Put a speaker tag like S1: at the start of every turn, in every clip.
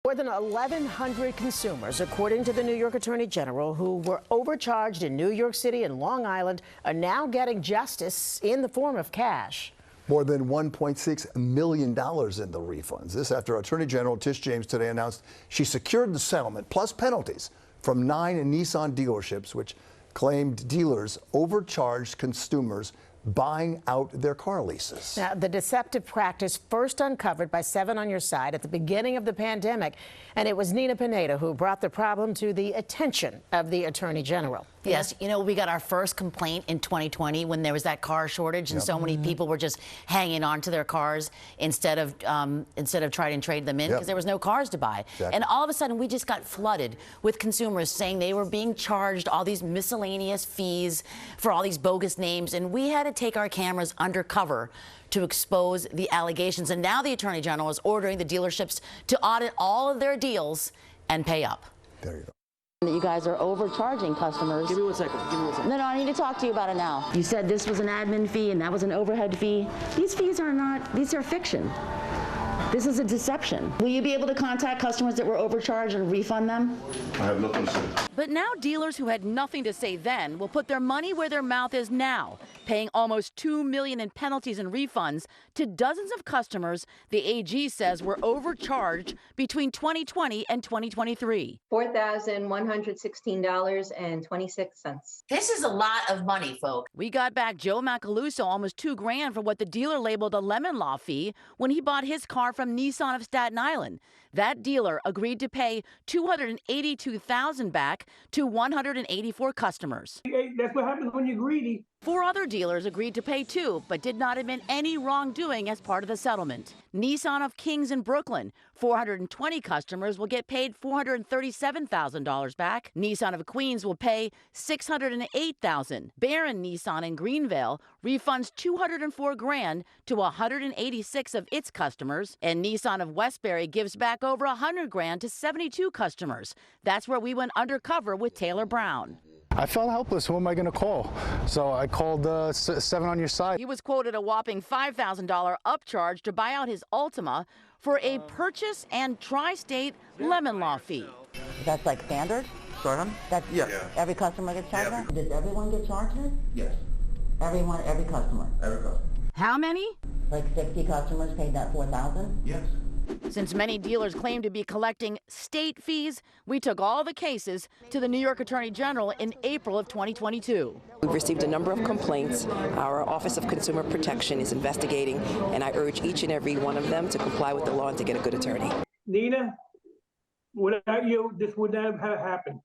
S1: More than 1,100 consumers, according to the New York Attorney General, who were overcharged in New York City and Long Island, are now getting justice in the form of cash.
S2: More than $1.6 million in the refunds. This after Attorney General Tish James today announced she secured the settlement plus penalties from 9 Nissan dealerships, which claimed dealers overcharged consumers buying out their car leases.
S1: Now, the deceptive practice first uncovered by 7 on Your Side at the beginning of the pandemic, and it was Nina Pineda who brought the problem to the attention of the Attorney General.
S3: Yes, you know, we got our first complaint in 2020 when there was that car shortage, and so many people were just hanging on to their cars instead of trying and trade them in because there was no cars to buy.
S2: Exactly.
S3: And all of a sudden, we just got flooded with consumers saying they were being charged all these miscellaneous fees for all these bogus names, and we had to take our cameras undercover to expose the allegations. And now the Attorney General is ordering the dealerships to audit all of their deals and pay up.
S2: There you go.
S4: That you guys are overcharging customers.
S5: Give me 1 second.
S4: No, I need to talk to you about it now. You said this was an admin fee and that was an overhead fee. These fees are not, these are fiction. This is a deception. Will you be able to contact customers that were overcharged and refund them?
S6: I have nothing to say.
S7: But now dealers who had nothing to say then will put their money where their mouth is now, paying almost $2 million in penalties and refunds to dozens of customers the AG says were overcharged between 2020 and 2023.
S8: $4,116.26.
S3: This is a lot of money, folks.
S7: We got back Joe Macaluso almost $2 grand for what the dealer labeled a lemon law fee when he bought his car from Nissan of Staten Island. That dealer agreed to pay $282,000 back to 184 customers.
S5: That's what happens when you're greedy.
S7: 4 other dealers agreed to pay too, but did not admit any wrongdoing as part of the settlement. Nissan of Kings in Brooklyn, 420 customers will get paid $437,000 back. Nissan of Queens will pay $608,000. Barron Nissan in Greenville refunds $204 grand to 186 of its customers, and Nissan of Westbury gives back over $100 grand to 72 customers. That's where we went undercover with Taylor Brown.
S9: I felt helpless. Who am I going to call? So I called 7 on Your Side.
S7: He was quoted a whopping $5,000 upcharge to buy out his Altima for a purchase and tri-state lemon law fee.
S4: That's like standard?
S6: Sort of?
S4: That's every customer gets charged that? Does everyone get charged this?
S6: Yes.
S4: Every customer?
S6: Every customer.
S7: How many?
S4: Like 60 customers paid that $4,000?
S6: Yes.
S7: Since many dealers claim to be collecting state fees, we took all the cases to the New York Attorney General in April of 2022.
S10: We've received a number of complaints. Our Office of Consumer Protection is investigating, and I urge each and every one of them to comply with the law and to get a good attorney.
S5: Nina, without you, this would not have happened.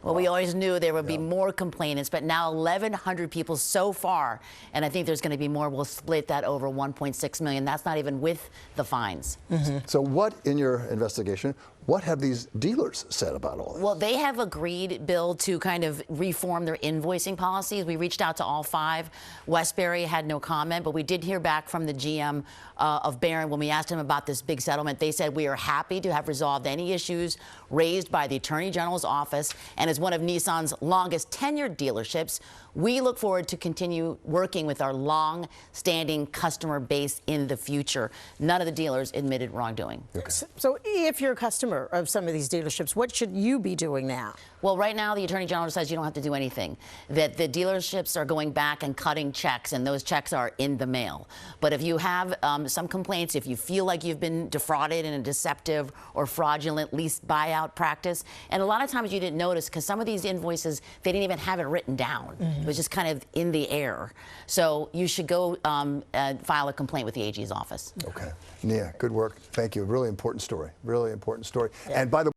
S3: Well, we always knew there would be more complainants, but now 1,100 people so far, and I think there's going to be more. We'll split that over 1.6 million. That's not even with the fines.
S2: So what, in your investigation, what have these dealers said about all this?
S3: Well, they have agreed, Bill, to kind of reform their invoicing policies. We reached out to all 5. Westbury had no comment, but we did hear back from the GM of Barron when we asked him about this big settlement. They said, we are happy to have resolved any issues raised by the Attorney General's office, and as one of Nissan's longest tenured dealerships, we look forward to continue working with our long-standing customer base in the future. None of the dealers admitted wrongdoing.
S1: Okay. So if you're a customer of some of these dealerships, what should you be doing now?
S3: Well, right now, the Attorney General says you don't have to do anything, that the dealerships are going back and cutting checks, and those checks are in the mail. But if you have some complaints, if you feel like you've been defrauded in a deceptive or fraudulent lease buyout practice, and a lot of times you didn't notice because some of these invoices, they didn't even have it written down. It was just kind of in the air. So you should go file a complaint with the AG's office.
S2: Okay. Yeah, good work. Thank you. Really important story. Really important story. And by the